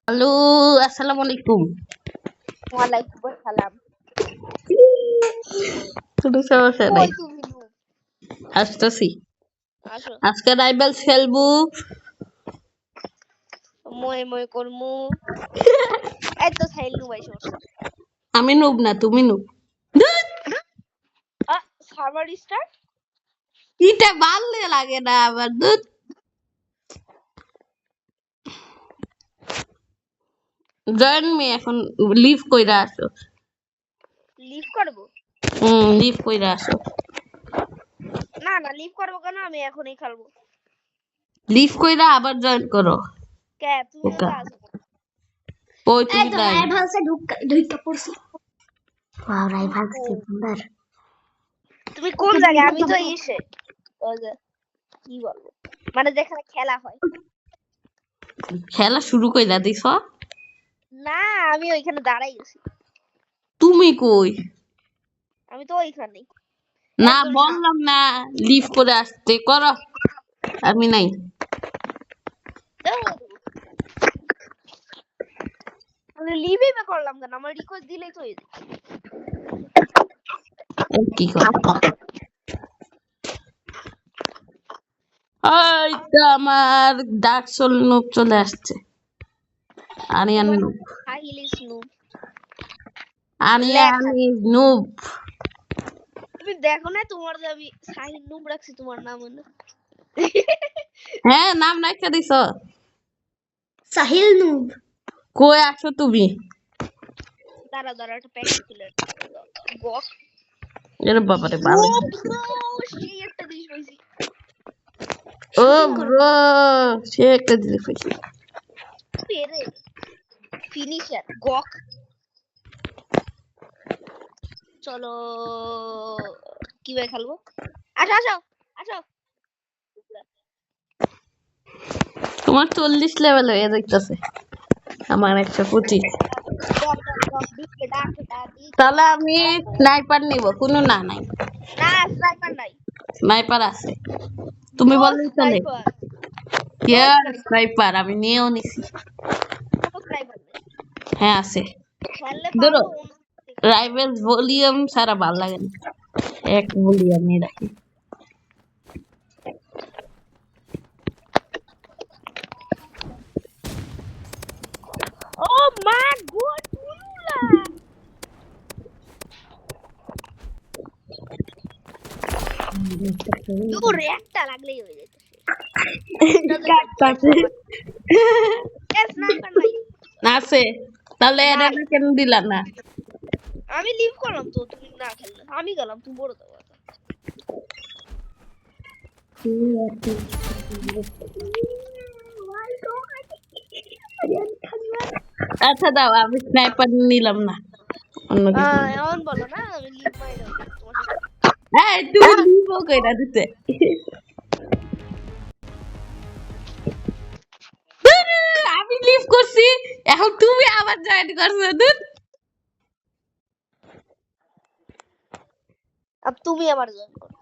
Hello, আসসালামু আলাইকুম। ওয়ালাইকুম আসসালাম। কোনো সমস্যা নাই, কই তুমি নু? আসতেছি। আসো। আজকে রাইভেলস খেলবো। মই মই করমু। এই তো সাইল নু ভাই সমস্যা। আমি নুব না, তুমি নুব। Server start. ইটা ভালো লাগে না আবার দুধ। জয়েন মি এখন, লিভ কইরা আসো। লিভ করব? লিভ কইরা আসো। না না লিভ করব কেন, আমি এখনই খেলবো। লিভ কইরা আবার জয়েন করো। কে তুমিও ওকা তো আসো। ওই এই তুমি তো নাই। রাইভালসে ঢুইকা পড়ছি। ওয়াও রাইভালস কি সুন্দর। তুমি কোন জায়গায়? আমি তো ইসে ওই যে কি বলবো, মানে যেখানে খেলা হয়। খেলা শুরু কইরা দিছ? না আমি ওইখানে দাঁড়াই গেছি। তুমি কই? আমি তো ওইখানেই। না একদম বললাম না লিভ করে আসতে, করো। আমি নাই। আমি লিভই বা করলাম কেন? আমার রিকোয়েস্ট দিলেই তো হয়ে যায়। কি কথা? এই তো আমার ডার্ক সোল নুব চলে আসছে। আরিয়ান তোমার নুব। সাহিল স্নু আরিয়ান লেখা। নুব। তুমি দেখো না তোমার যে আমি সাহিল নুব রাখছি তোমার নাম হলো। হ্যাঁ, নাম রাখা দিছ। সাহিল নুব। কই আসো তুমি? দাঁড়া দাঁড়া একটা প্যাকেট খুলে গক। এর বাবারে ও ভালো। ব্রো, সেই একটা জিনিস পাইছি। ও শুটিং করো। ব্রো, সে একটা জিনিস পাইছি। পেরে ফিনিশার গক। চলো কিভাবে খেলবো? আসো আসো আসো। তোমার 40 লেভেল হয়ে যাইতেছে, আমার 125। ডক ডক ডক ডিকে ডাক ডাক তাহলে আমি স্নাইপার নিব, কোনো না নাই। না স্নাইপার নাই। স্নাইপার আছে, তুমি নো বললেই চলে। স্নাইপার। নো কে স্নাইপার। স্নাইপার? আমি নিয়েও নিছি। কোনো স্নাইপার নেই। হ্যাঁ আছে। খেললে ধরো পারবো অন্য। রাইভেলস ভলিউম সারা ভাল লাগে না, এক ভলিউমে রাখি। ও মা গড উলুলা। দূর একটা লাগলেই হয়ে যেত। স্নাইপার নাই। আছে, তাহলে না এটা কেন দিলা না? আমি লিভ করলাম তো, তুমি না খেললে আমি গেলাম, তুমি বড় দাও। আচ্ছা দাও, আমি স্নাইপার নিলাম না, অন্য কিছু। এমন বলো না, আমি লিভ মাইরা তোমার সাথে। এই তুমি লিভও কইরা দিতে। আমি লিভ করছি, এখন তুমি আবার জয়েন করছো। দুধ। আর তুমি আবার জয়েন করো।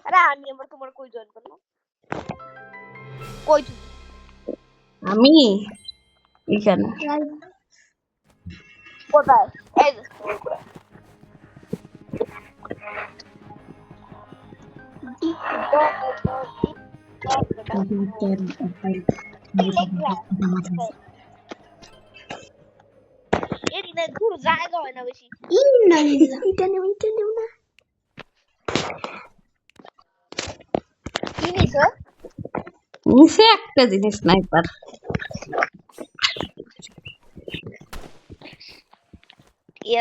আরে আমি আবার তোমার কই জয়েন করলাম? কই তুমি? আমি এখানে। কোথায়? এই যে এরই না দূর জায়গা হয় না বেশি। এটা নেও না। কি নিছো? নিচে একটা জিনিস স্নাইপার।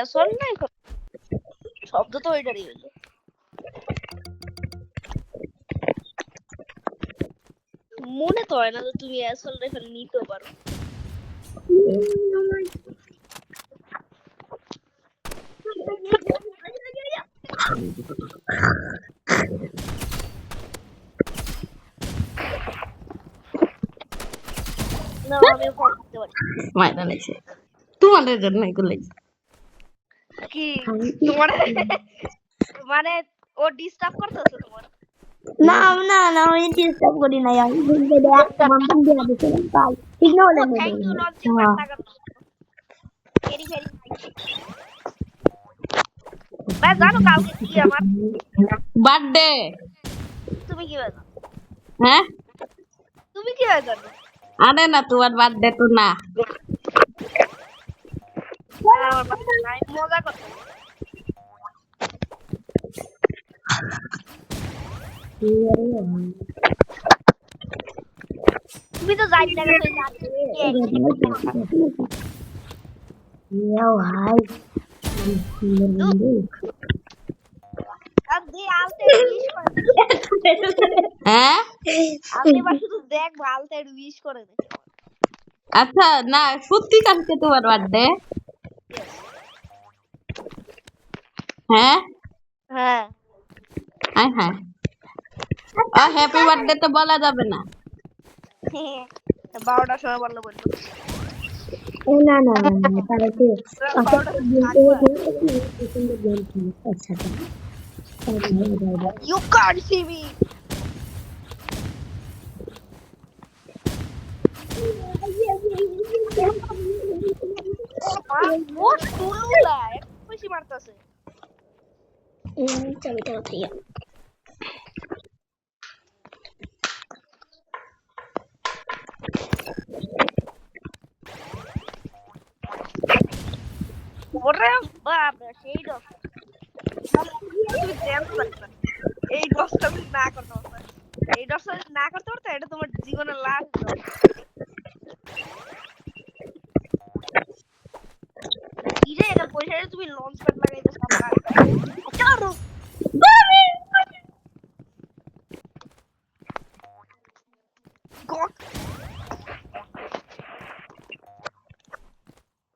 এসল নাই শব্দ তো ওইটারই হইলো। মনে তো হয় না যে তুমি এসল রেফেল নিতে পারো। না আমি করতে পারি। মাইরা লাগছে তোমাদের জন্য এগুলাই। কি তোমার মানে ও ডিস্টার্ব করতেছে তোমার? না না না আমি ডিস্টার্ব করি না আমি বলতে দে একটা বন্ধন দিয়ে দিছিলাম তাই ঠিক না হলে না থ্যাংক ইউ লঞ্চিং হ্যাঁ পার্টনার ভেরি ভেরি ভাই জানো কালকে কি আমার বার্থডে। তুমি কি জানো হ্যাঁ তুমি কি জানো আরে না, তোমার বার্থডে তো না। আমার বাবা নাই মজা করতে তুমি তো জানি না গেছো ইয়া ভাই আদি আলতে উইশ করে হ্যাঁ আমি এবার শুধু দেখবো আলতে উইশ করে দেখি আচ্ছা, না সত্যি কালকে তোমার বার্থডে? হ্যাঁ হ্যাঁ হ্যাঁ হ্যাঁ হ্যাপি বার্থডে তো বলা যাবে না। 12টার সময় বললো বললো না না না তারা কি আচ্ছা You can't see me. What Tulula? খুশি মারতাছে। চাবিটা উঠাইয়া ওরে বাবা সেই দশ। তুমি জ্যাম করতে। এই দশটা আমি না করতে পারতাম। এই দশটা না করতে পারতাম এটা তোমার জীবনের লাস্ট দশ। ইরে এটা পয়সা তুমি লঞ্চ প্যাড লাগাইতে সামনে চলো গড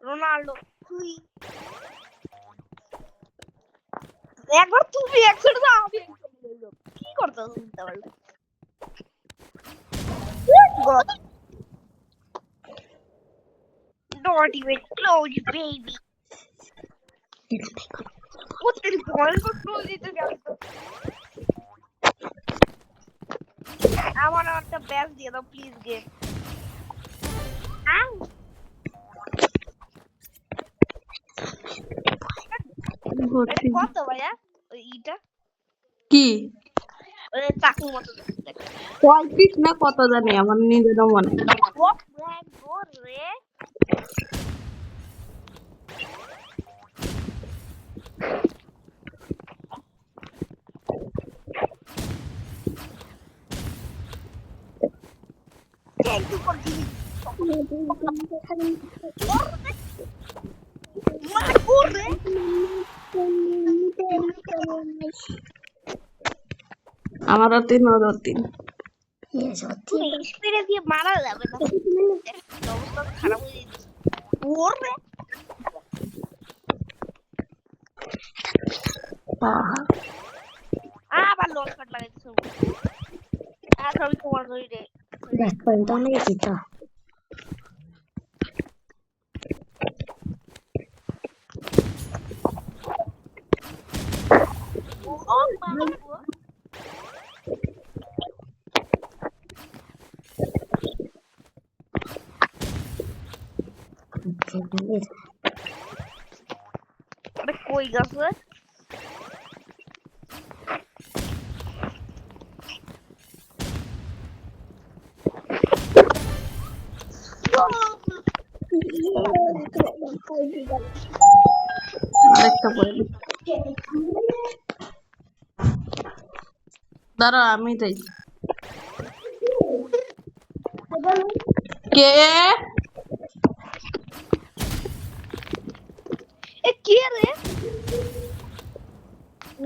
রোনাল্ডো তুই একবার তুমি একসাথে দাও আমি কি করতে চিন্তা পারলে god Don't even close, baby. What the ball को close it again? I want the best the other please give. Ow. কত ভাইয়া ওই ইটা কি ওই চাকু মতো দেখতে 35 না কত জানি, আমার নিজেরও মনে নেই। what black gold রে একটু পর দিবি মানে করে আমারও 3 ওরও 3। স্পিডে দিয়ে মারা যাবে না অবস্থা খারাপ হয়ে যাচ্ছে ওরে আবার লঞ্চ প্যাড লাগাইতেছ আর সবই তোমার ধরি রে দেখ পয়েন্ট অনেক তো ও বাবা আরে কই গেছে আরেকটা পরে দিই। দাঁড়াও আমি যাই। কে এ কে রে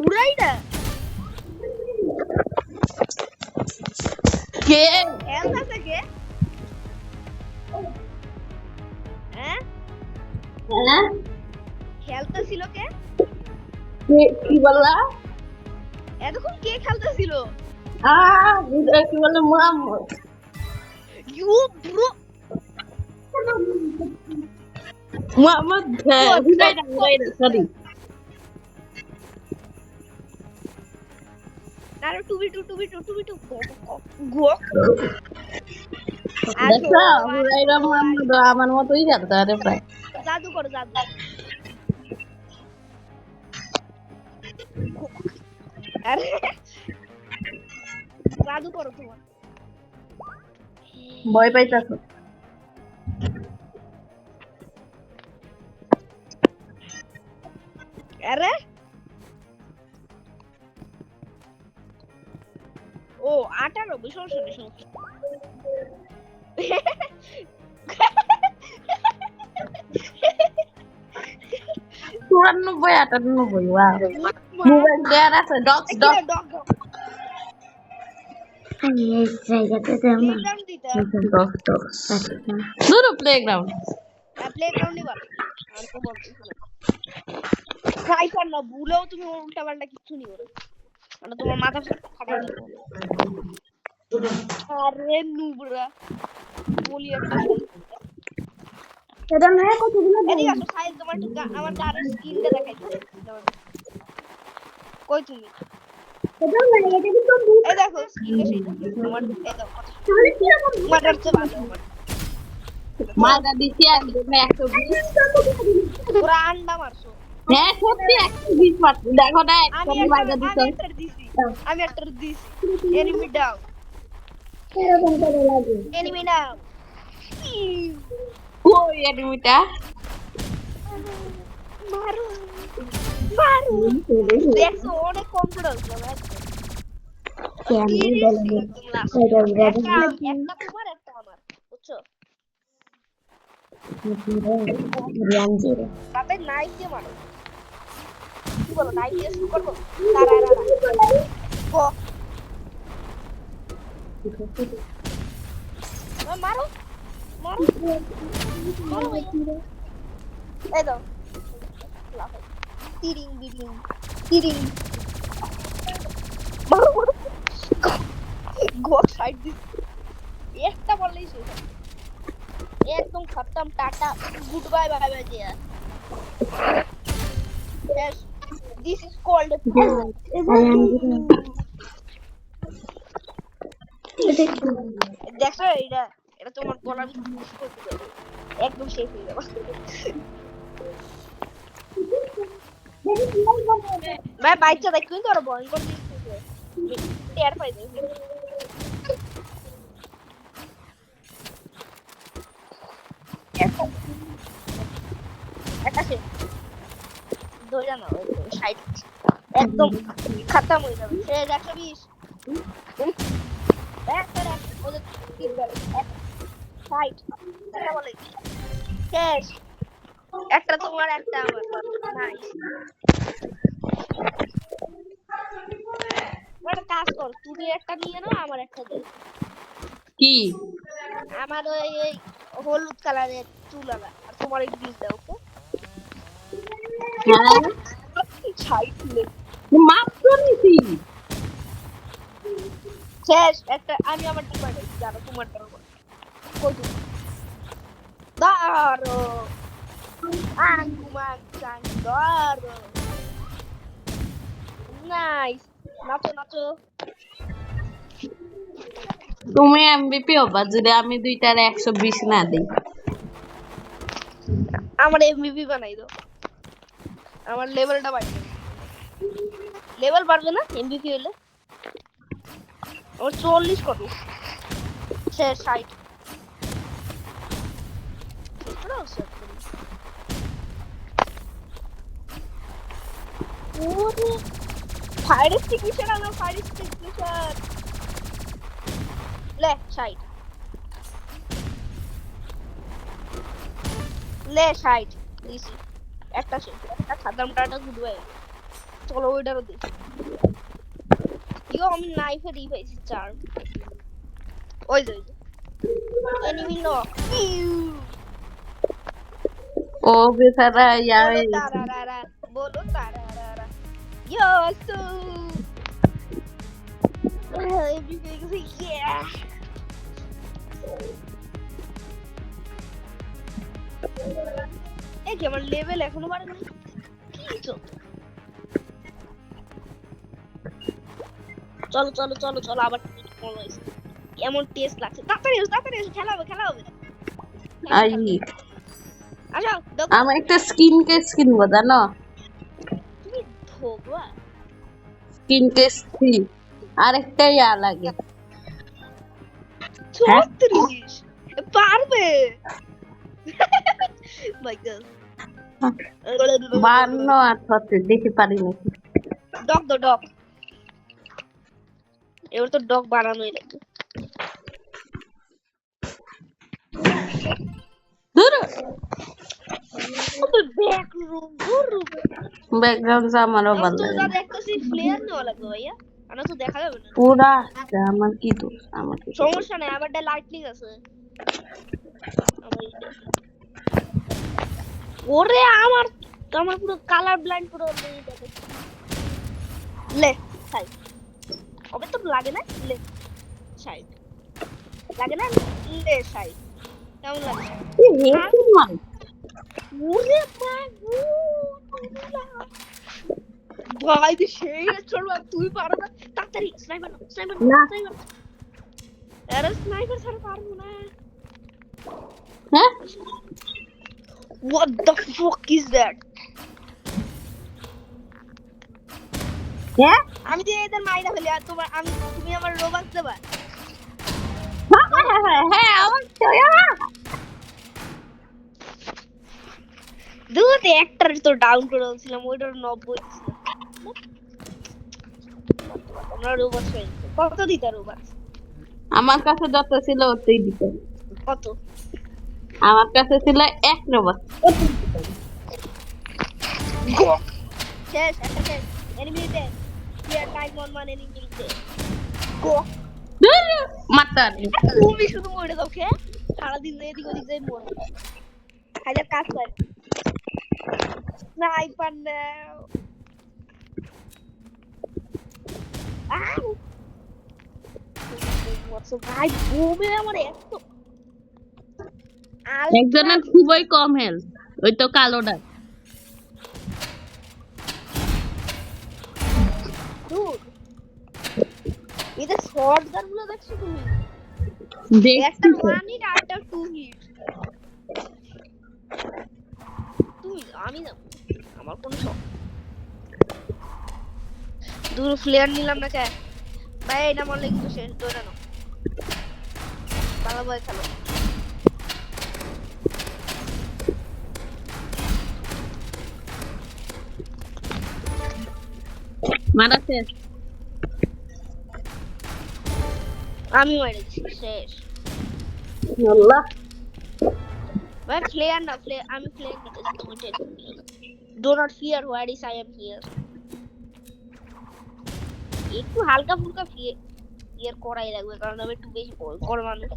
উড়াই না কে খেলতেছে কে হ্যাঁ হ্যাঁ খেলতেছিল কে কি বললা? এতক্ষণ কে খেলতেছিল কি বলে Mohammad you bro Mohammad sorry না 2v2 গোক দেখো হুরাইরা মোহাম্মদ আমার মতোই খেলতে পারে প্রায়। জাদু করো জাদু আরে জাদু করো তোমার ভয় পাইতাছো? আরে ও 98 সমস্যা নেই সমস্যা 94 98 ওয়াও মোবাইল দেয়ার আছে ডক্স ডক্স এই জায়গাতে যাবো না। প্লেগ্রাউন্ড দিতে ডক্স ডক্স আচ্ছা দূর প্লেগ্রাউন্ড প্লেগ্রাউন্ডে ভালো আমি তো বলছি ট্রাই কর না ভুলেও তুমি উল্টা পাল্টা কিছু নিও না মানে তোমার মাথা ফাটাই দিব আরে নুবরা বলি একটা সেটা নয় কতগুলো এদিকে আসো সাইজ তোমার একটু আমার গানের স্কিনটা দেখাই দিও কই তুমি সেটা নয় এটা কি তো এই দেখো স্কিনটা সেই তোমার এই দেখো তাহলে কি রকম তোমার চেয়ে ভালো আমার মালটা দিছি আর 120 পুরা আন্ডা মারছো হ্যাঁ সত্যি 120 মাত্র দেখো না আমি একদম মালটা দিছো আমি একটা দিছি এনিমি ডাউন এরকম করে লাগে এনিমি ডাউন ওই এনিমিটা মারো মারো দেখো অনেক কম করে হচ্ছে কেমন বলে এটা একটা তোমার একটা আমার বুঝছো রিয়ানজিরে তাতে নাইফ দিয়ে মারো কি বলো নাইফ দিয়ে শুরু করবো তারা গো মারো মারো মারো ভাইয়া এই দাও তিরিং বিরিং তিরিং মারো মারো গো সাইড দিস একটা বললেই শেষ একদম খতম tata good bye bye bye দিয়া yes this is called দেখো এটা এটা তোমার গলার পুশ করতে দেবে একদম শেষ হয়ে যাবে ভাই বাচ্চা দেখ কিন্তু আর ভয়ঙ্কর দিচ্ছে টের পাই দেখ এটা সে ধরে না সাইড একদম খতম হয়ে যাবে সে 120 ব্যাক করে ওদের তিন করে সাইড এটা বলে শেষ একটা তোমার একটা আমার নাইস একটা কাজ কর তুমি একটা নিয়ে নাও আমার একটা দে কি আমার ওই হলুদ কালারের চুলালা আর তোমার এই গ্রিন দাও ওকে হ্যাঁ সাইড লে মাত্র নিছি শেষ একটা আমি আমার টিপাই দিই জানো তোমার দাও কই তুমি দাঁড়ো আঙ্গুমান চাং দাঁড়ো নাইস নাচো নাচো তুমি এমবিপি হবা যদি আমি দুইটার 120 না দেই আমার এমভিপি বানাই দাও আমার লেভেলটা বাড়বে লেভেল বাড়বে না এমভিপি হলে আমার 40 কত সে 60 ওরে ফায়ার এক্সটিংগুইশার আনো ফায়ার এক্সটিংগুইশার লে 60 লে 60 দিছি একটা সে একটা খাদাম টাটা গুডবাই চলো ওইটারও দিই ইও আমি নাইফে দিই পাইছি চার ওই যে এনিমি নো ও বেচারা ইয়ার তারারা বলো তারারা ইয়োসু everything is yeah এই কি আমার লেভেল এখনো বাড়েনি কি চলছে চলো চলো চলো চলো আবার মজা হয়েছে কেমন টেস্ট লাগছে তাড়াতাড়ি এসো, খেলা হবে খেলা হবে আই আসো আমি একটা স্কিন কেস কিনবো জানো, তুমি ভগবা স্কিন কেস 3 আর একটা ইয়া লাগে। 34 পারবে মাই গড 52 আর 36 দেখি পারি নাকি। ডগ এবার তো ডগ বানানোই লাগবে দূর ব্যাকগ্রাউন্ড আমারও ভালো তো লাগে যা না। দেখতেছি ফ্লেয়ার নেওয়া লাগবে ভাইয়া আনা তো দেখা যাবে না পুরা আছে, আমার কি দোষ, আমার কি দোষ? সমস্যা নাই আমারটা লাইটনিং আছে আমার এইটা। ওরে আমার আমার পুরো কালার ব্লাইন্ড পুরো লে খাই ওকে তো লাগে না লে সাইড লাগে না লে সাইড কেমন লাগে এই হেডফোন মার। ওরে ভাই তুই সেই চল তুই পারো না তাড়াতাড়ি স্নাইপার না। স্নাইপার আরে স্নাইপার ছাড়া পারবো না হ্যাঁ what the fuck is that হ্যাঁ আমি যে এদের মাইরা ফেলি আর তোমার আমি তুমি আমার রোবাক্স দেবা হ্যাঁ আমার তো দুটো একটার তো ডাউন করে দিয়েছিলাম ওইটার 90 আমরা রোবাক্স পেয়েছি কত দিতে রোবাক্স আমার কাছে যত ছিল ওতেই দিতে। কত আমার কাছে ছিল 1 রোবট। শেষ একটা শেষ এনিমিতে ক্লিয়ার টাইম অন মান এনিমিতে গো মাতার তুমি শুধু মরে দাও কে সারাদিন এদিক ওদিক যাই মরে হাজার কাজ কর স্নাইপার নাও ভাই বোমে আমার এত একজনের খুবই কম হেলথ, ওই তো কালোটা। এটা শর্ট গান গুলো দেখছো তুমি একটা দেখছি 1 হিট আর একটা 2 হিট তুই আমি না আমার কোন শখ দূর ফ্লেয়ার নিলাম না কে ভাই এটা মরলে কিন্তু শেষ ধরে নাও ভালো ভাই খেলো মারা শেষ। আমি মেরেছি শেষ আল্লাহ ভাই ফ্লেয়ার না ফ্লেয়ার আমি ফ্লেয়ার নিতেছি তুমি take do not fear what is I am here একটু হালকা ফুলকা ফিয়ার করাই লাগবে কারণ আমি একটু বেশি ভয়ঙ্কর মানুষ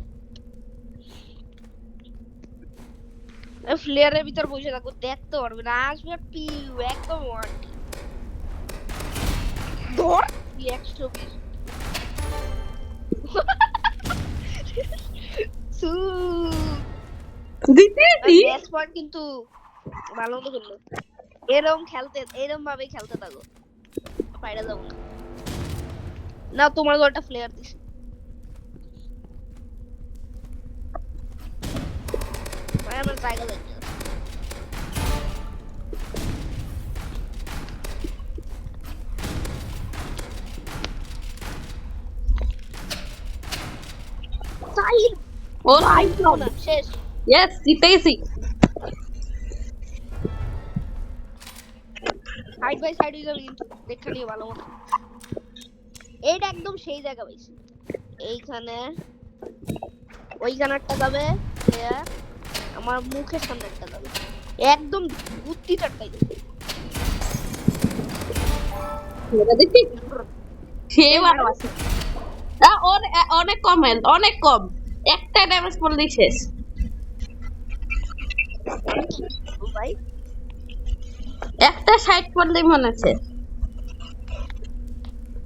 ফ্লেয়ারের ভিতর বসে থাকো দেখতে পারবে না আসবে পিউ একদম ওয়ান ধর 120 সু দিতেছি বেস্ট পয়েন্ট কিন্তু ভালো মতো খেললো এরকম ভাবে খেলতে থাকো পাইরা যাবো না না তোমার গোলটা ফ্লেয়ার দিছি ভাই আমার জায়গা লাগবে সাইড ওর না শেষ ইয়েস জিতেছি। সাইড বাই সাইড হয়ে যাবে কিন্তু দেখে নিয়ে ভালো মতো এইটা একদম সেই জায়গা পাইছি এইখানে ওইখানে একটা যাবে আমার মুখের সামনে একটা যাবে একদম বুদ্ধি টাটকাই দেবে দেখি সে ভালো আছে। ওর অনেক কম হেলথ, অনেক কম, একটা ড্যামেজ পড়লেই শেষ। ভাই একটা সাইড পড়লেই মনে আছে।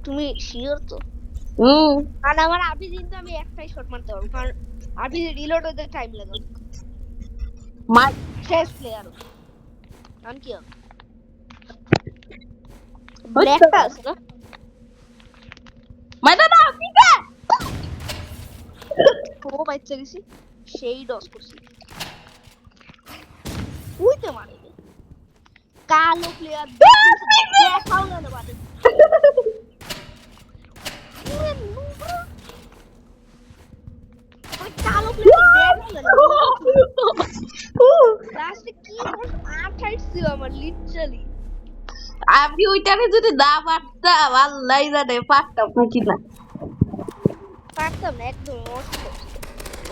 তুমি শিওর তো আর আমার আবি দিন তো আমি একটাই শট মারতে পারবো কারণ আবি রিলোড হতে টাইম লাগে মার শেষ প্লেয়ার আমি কি ব্ল্যাকটা আছে না মাইরা না পিছে ও বাচ্চা গেছি সেই ডস করছি উইতে মারে কালো প্লেয়ার দেখাও না বাদে পুরো নুবরা ওই কালো প্লেয়ার দেখাও না লাস্টে কি করছ 28 ছিল আমার লিটারালি আমি ওইটারে যদি না পারতাম আল্লাহ জানে পারতাম নাকি না পারতাম না একদম নষ্ট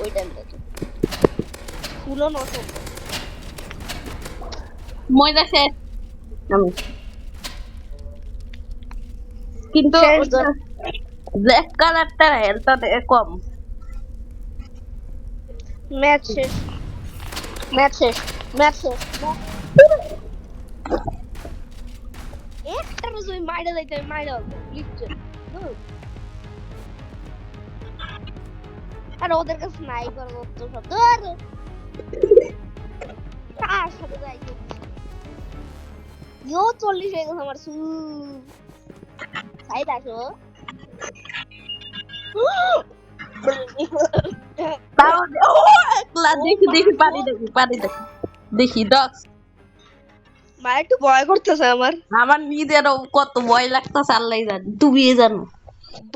ওই টাইমটাতে ফুলো নষ্ট মজা শেষ আমি কিন্তু শেষ জন। ব্ল্যাক কালারটা হেলথটা কম ম্যাচ শেষ ম্যাচ শেষ ম্যাচ শেষ একটা রোজ ওই মাইরা যাইতে আমি মাইরা হবো লিটারালি আর ওদের কাছে স্নাইপার করতো সব ধর তার সাথে যাই ইয়ো 40 হয়ে গেছে আমার সু সাইড আসো তাও ও একলা দেখি পানি দেখি ডক্স মা একটু ভয় করতেছে আমার আমার নিজেরও কত ভয় লাগতেছে আল্লাহ জানে তুমি জানো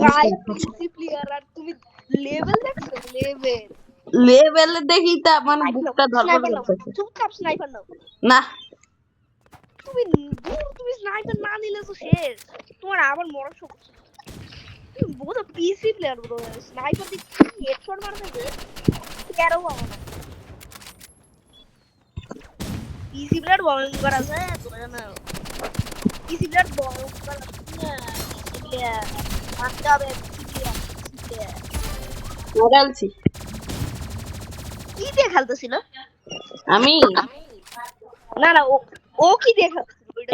ভাই পিসি প্লেয়ার আর তুমি লেভেল দেখছো লেভেল লেভেলে দেখি তা মানে বুকটা ধরপড় করতেছে চুপচাপ স্নাইপার নাও না তুমি তুমি স্নাইপার না নিলে তো শেষ তোমার আবার মরার সময় তুমি বহুত পিসি প্লেয়ার ব্রো স্নাইপার দিয়ে কি হেডশট মারতে যে কেরো আমার পিসি প্লেয়ার ভয়ঙ্কর আছে তোমরা না পিসি প্লেয়ার ভয়ঙ্কর আছে না পিসি প্লেয়ার মারতে হবে পিসি প্লেয়ার মোরালছি কি দিয়ে খেলতেছিল আমি না না ও কি দিয়ে খেলতেছিল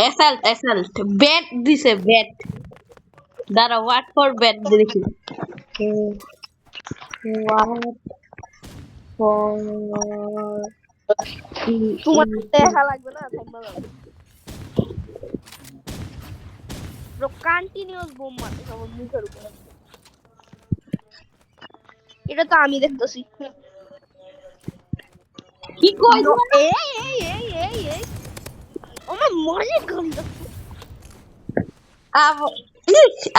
এসাল্ট ব্যাট দিছে ব্যাট দাঁড়া হোয়াট ফর ব্যাট দেখি হোয়াট ফর তোমার দেখা লাগবে না থাকবা যাবে ব্রো কন্টিনিউয়াস বোম মারতে সব মুখের উপরে এটা তো আমি দেখতেছি কি কই এই আমার মরে গন্ধ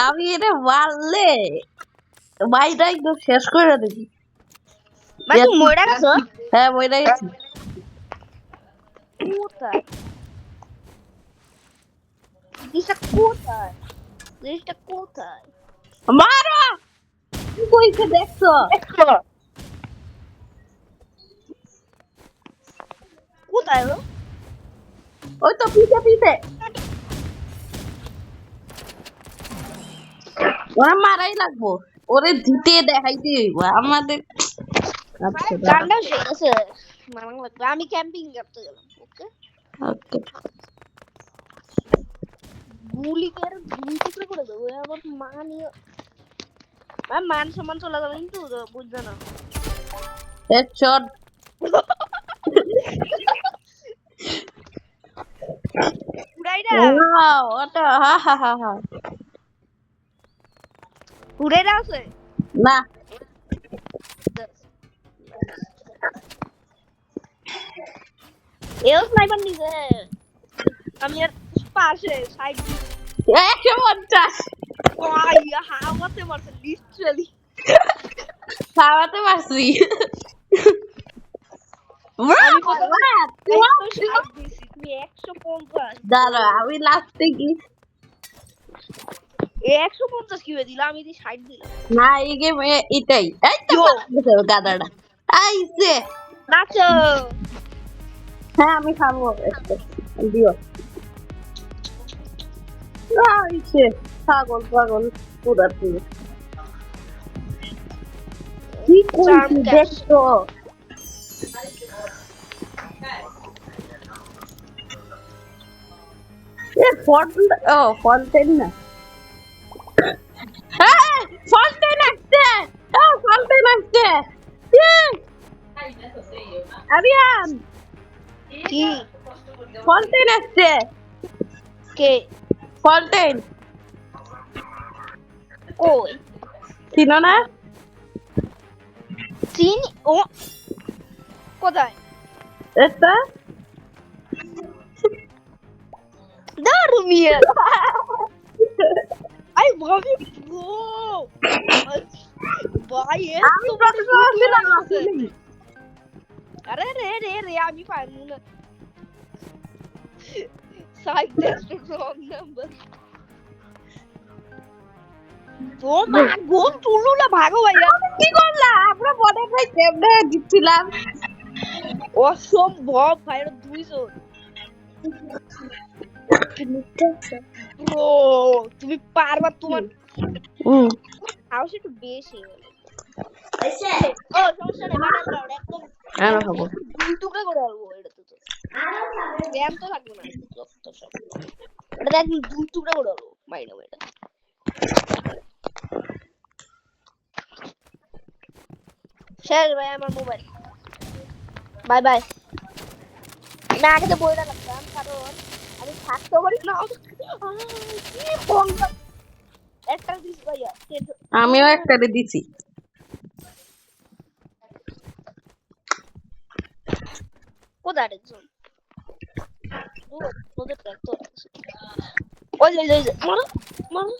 আমি এটা মারলে বাইরে একদম শেষ করে দিবি ভাই তুমি মরে গেছো হ্যাঁ মরে গেছি কোথায় জিনিসটা কোথায় মারো কি কইছে দেখছো কোথায় গো ওই তো পিছে ওরা মারাই লাগবো ওরে জিতে দেখাইতে হইব আমাদের আচ্ছা গানটা শেষ আছে মারাং লাগবে আমি ক্যাম্পিং করতে গেলাম ওকে ওকে গুলি টুকরো করে দেবো আবার মান সম্মান চলে যাবে কিন্তু বুঝছো না হেডশট উড়াইরা ওয়াও ওটা হা উড়াইরা আছে না এও স্নাইপার নিছে আমি আর পাশে সাইড 150 ওয়া হাওয়াতে মারছে লিটারালি খাওয়াতে পারছি আমি কত তুমি 150 দাঁড়া আমি লাস্টে কি 150 কিভাবে দিলাম আমি দি 60 দিলাম না এই গেম এটাই এই তো গাদাটা আইছে নাচো হ্যাঁ আমি খাবো একটা দিও আইছে পাগল পুরা পুরো কি কইছি দেখছো ফন্টেন না ফন্টেন আসছে আরিয়ান কি ফন্টেন আসছে কে ফন্টেন কই চিনো না? চিনি ও কোথায় এটা দারু মিয়া আই ভাবি ও ভাই আমি প্রথমে ছিলাম আরে রে রে রে আমি পারবো না সাইড টেস্ট রং নাম্বার ও মা গো তুলু না ভাগো ভাইয়া কি করলা? আমরা মনে হয় কেমনে জিতছিলাম। অসম্ভব ভাই 200 ব্রো তুমি পারবা তোমার আওয়াজ একটু বেশি হলো ও সমস্যা নেই বাটা দাও একদম আরো খাবো। দুই টুকরা করে আলবো এটা তো ব্যায়াম তো লাগবে না যত সব এটা একদম দুই টুকরা করে আলবো মাইনা মাইনা শেষ ভাই আমার মোবাইল বাই বাই না আগে তো বইটা রাখতাম কারণ আমি থাকতে পারি না কি ফোন একটা দিস ভাইয়া আমিও একটা দিছি। কোথায় একজন ওদের ট্র্যাক্টর ওই যে মারো মারো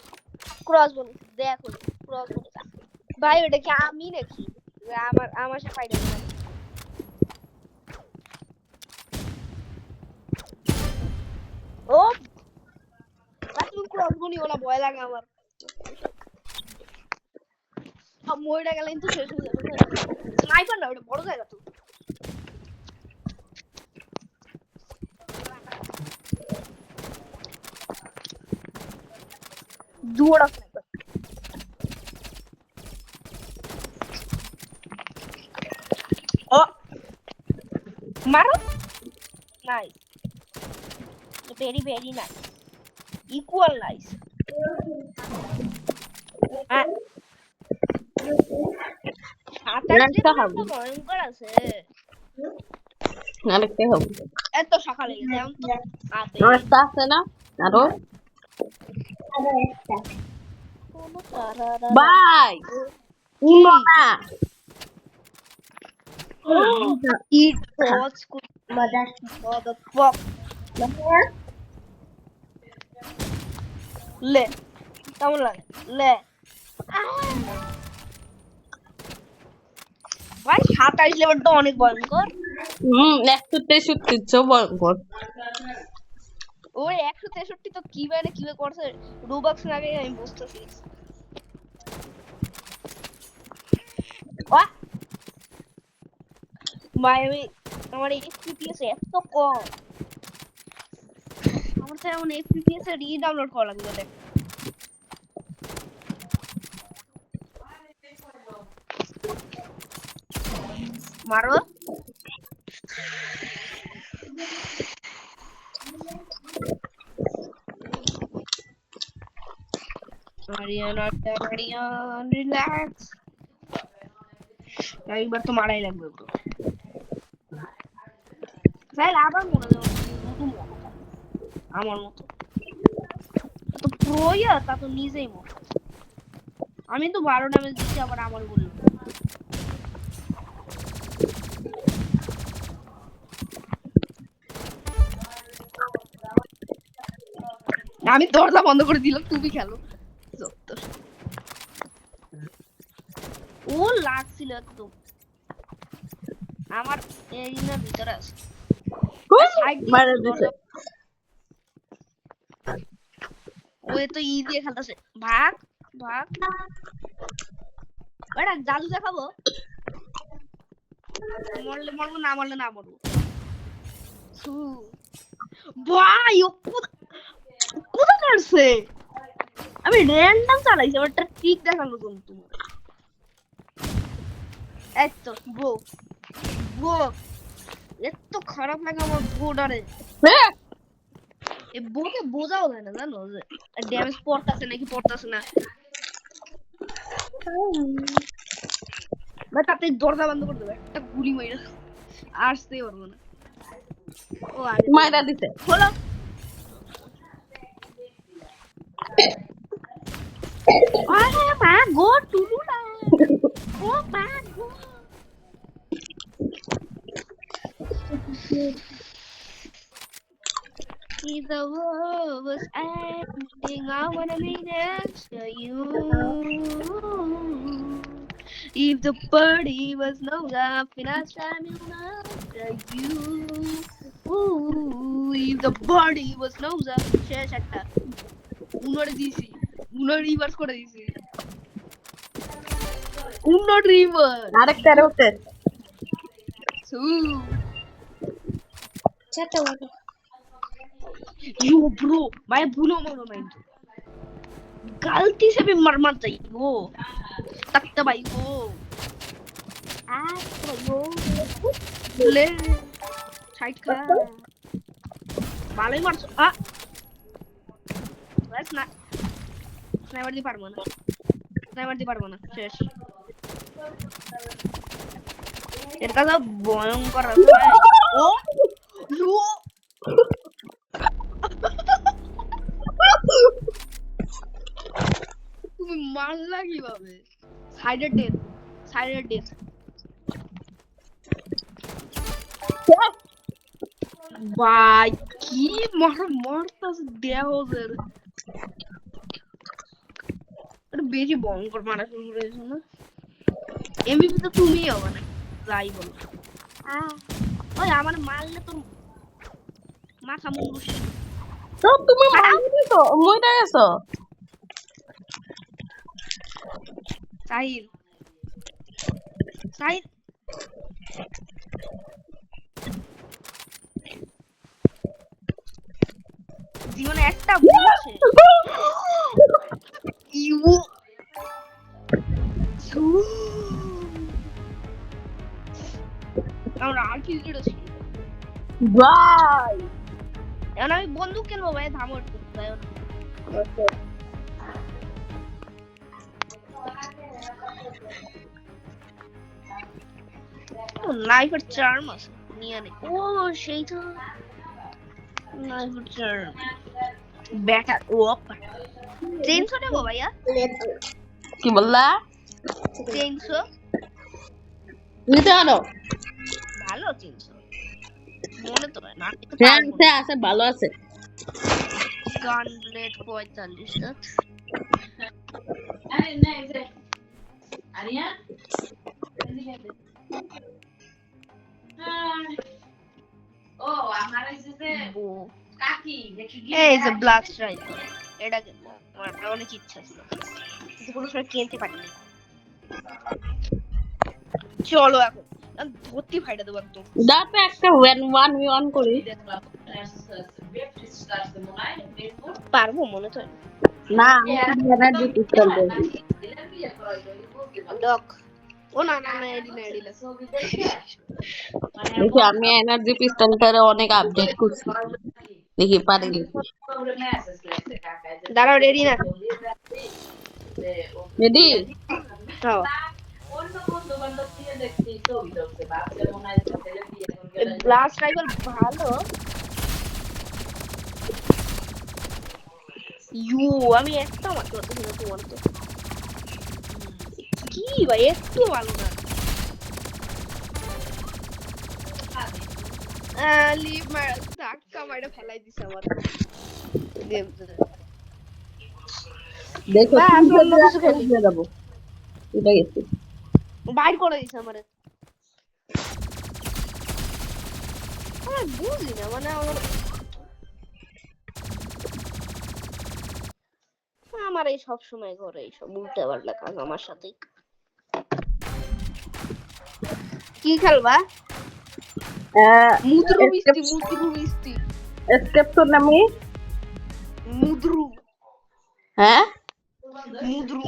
ক্রস বল দেখো ক্রস বল ভাই ওটা কি আমি নাকি আমার সাথে ফাইট হবে ও তুমি ক্রস বলি ওলা ভয় লাগে আমার মইটা গেলে কিন্তু শেষ হয়ে যাবে স্নাইপার না ওটা বড় জায়গা তো দুটা স্নাইপার ও মারো nice very very nice equal nice আরেকটা খাবো। ভয়ঙ্কর আছে আরেকটা খাবো। এত সকালে গেছে এখন তো আছে আরেকটা আছে না? আরো বাই উনো না It was good mother fuck লে কেমন লাগে লে ভাই 27 লেভেলটা অনেক ভয়ঙ্কর 163 ভয়ঙ্কর। ওই 163 তো কিভাবে করছে রোবক্স আগে আমি বুঝতেছি ভাই আমি আমার এফপিএস এত কম আমার তো এখন এফপিএস এর ডাউনলোড করা লাগবে দেখ মারো Marian, relax. একবার তো মারাই লাগবে ব্রো ভাই আবার মনে দাও আমার মতো তো প্রোয়া তা তো নিজেই মতো আমি তো 12 ড্যামেজ দিচ্ছি আবার আমার বলল আমি দরজা বন্ধ করে দিলাম তুমি খেলো ও লাগছিল একদম আমার এরিনার ভিতরে আছে মারা দিছে ওই তো ই দিয়ে খেলতেছে ভাগ ভাগ বড় জাদু দেখাবো মরলে মরবো না মরলে না মরবো ভাই ও কোথা করছে আমি র্যান্ডম চালাইছি আমার একটা ট্রিক দেখানো জন্য তুমি এতো ব্রো ব্রো এত খারাপ লাগে আমার বোর্ডারে এই বোকে বোঝাও যায় না জানো যে ড্যামেজ পড়তাছে নাকি পড়তাছে না বা তাতে দরজা বন্ধ করে দেবে একটা গুলি মাইরা আসতেই পারবো না ও আরে মাইরা দিছে হলো আরে মা গো টুলু না Bad boy. If the world was ending, I wanna be next to you. If the party was no up, and I stand after you. Ooh, if the party was no up, শেষ একটা উনারে দিছি উনার reverse করে দিছি উনার reverse আরেকটা rotate यो bro भाई भूलो मरो मैं गलती से भी मर चाहिए वो तख्त भाई को ले साइड का ভালোই মারছো বাস না স্নাইপার দি পারবো না শেষ এটা তো ভয়ঙ্কর ও লো তুমি মারলা কিভাবে সাইডের ডেথ ভাই কি মারতাস দেওয়ার এটা বেশি ভয়ঙ্কর মারা শুরু করেছো না এমবিপি তো তুমি হবে না যাই বলো ওই আমার মারলে তো মাথা মুন্ডু তো তুমি মারলি তো মইরা গেছো সাহিল জীবনে একটা ভুল আছে ইউ আমরা আর কি করেছি ভাই এখন আমি বন্দুক কিনবো ভাই থামো তাই না নাইফের চার্ম আছে নিয়ে নে ও সেই তো নাইফের চার্ম ব্যাটা ওপ চেইনসো নেবো ভাইয়া কি বললা চেইনসো নিতে আনো ভালো চেইনসো মনে তো না হ্যাঁ আছে ভালো আছে গান রেট 45 না আরে না এই যে আরিয়া ও আমার এই যে কাকি এই যে ব্ল্যাক স্ট্রাইক এটা আমার অনেক ইচ্ছা ছিল কিন্তু কোনো সময় কিনতে পারিনি চলো এখন ধরতি ফাইটা দেবো একদম দাঁড়া একটা 1v1 করি পারবো মনে তো না এনার্জি পিস্তল দেব ডক ও না এডিলা দেখি আমি এনার্জি পিস্তলটারে অনেক আপডেট করছি দেখি পারি দাঁড়াও রেডি না রেডি হ্যাঁ ব্লাস্ট রাইফেল ভালো আমি একটা মারতে পারতেছি না তোমার তো কি ভাই একটু ভালো না লিভ মার ধাক্কা মাইরা ফেলাই দিছে আমার দেখো অন্য কিছু খেলি যাবো এটা গেছে বাইর করে দিছে আমারে বুঝি না মানে আমার এই সব সময় ঘরে এইসব উল্টে পাল্টা কাজ আমার সাথে কি খেলবা মুদ্রু মিষ্টি এসকেপ তো নামি মুদ্রু হ্যাঁ মুদ্রু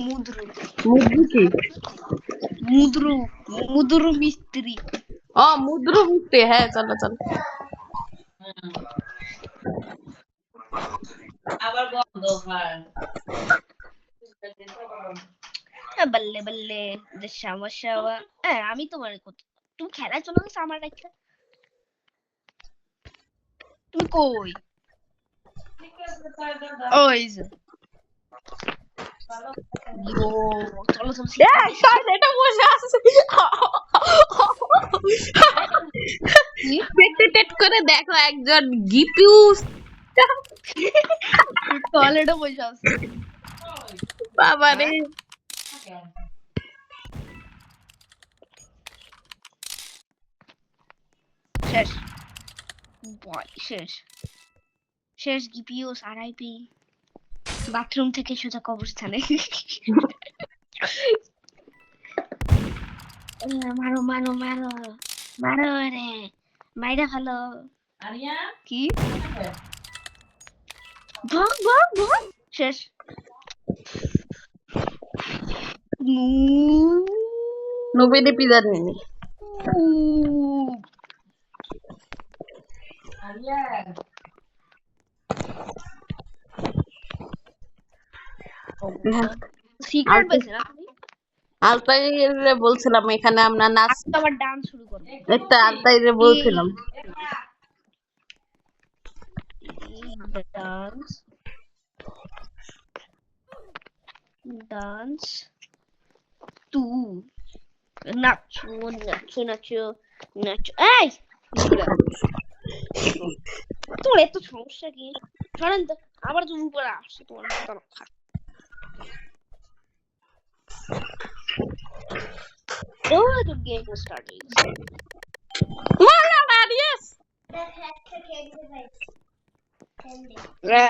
কি মুদ্রু মিস্ত্রি ও মুদ্রু মিষ্টি হ্যাঁ চলো আবার বন্ধ হয় বল্লে যে সমস্যা আমি তোমার তুমি খেলার জন্য আমার কাছে তুমি কই ওই যে ইয়ো চলো চলো গাইস এটা বসে আছে টেট করে দেখো একজন গিপিউস টয়লেটে বসে আছে বাবা রে শেষ বয় শেষ শেষ গিপিওস আরআইপি বাথরুম থেকে সোজা কবরস্থানে মারো মারো মারো মারো রে মাইরা ভালো আরিয়া কি ভাগ ভাগ ভাগ শেষ নবীনে পিজা নেনি আরিয়া সিক্রেট পেয়েছে না তুমি আলতাইরে বলছিলাম এখানে আমরা নাচ আজকে আবার ডান্স শুরু করবো একটা আলতাইরে বলছিলাম ডান্স ডান্স তু নাচো নাচো নাচো নাচো এই তোর এত সমস্যা কি শোনেন তো আবার তুমি উপরে আসছো তোমার মাথা রক্ষা ও তো গেম স্টার্ট হয়ে গেছে মারা Maria's That has to get the right. রে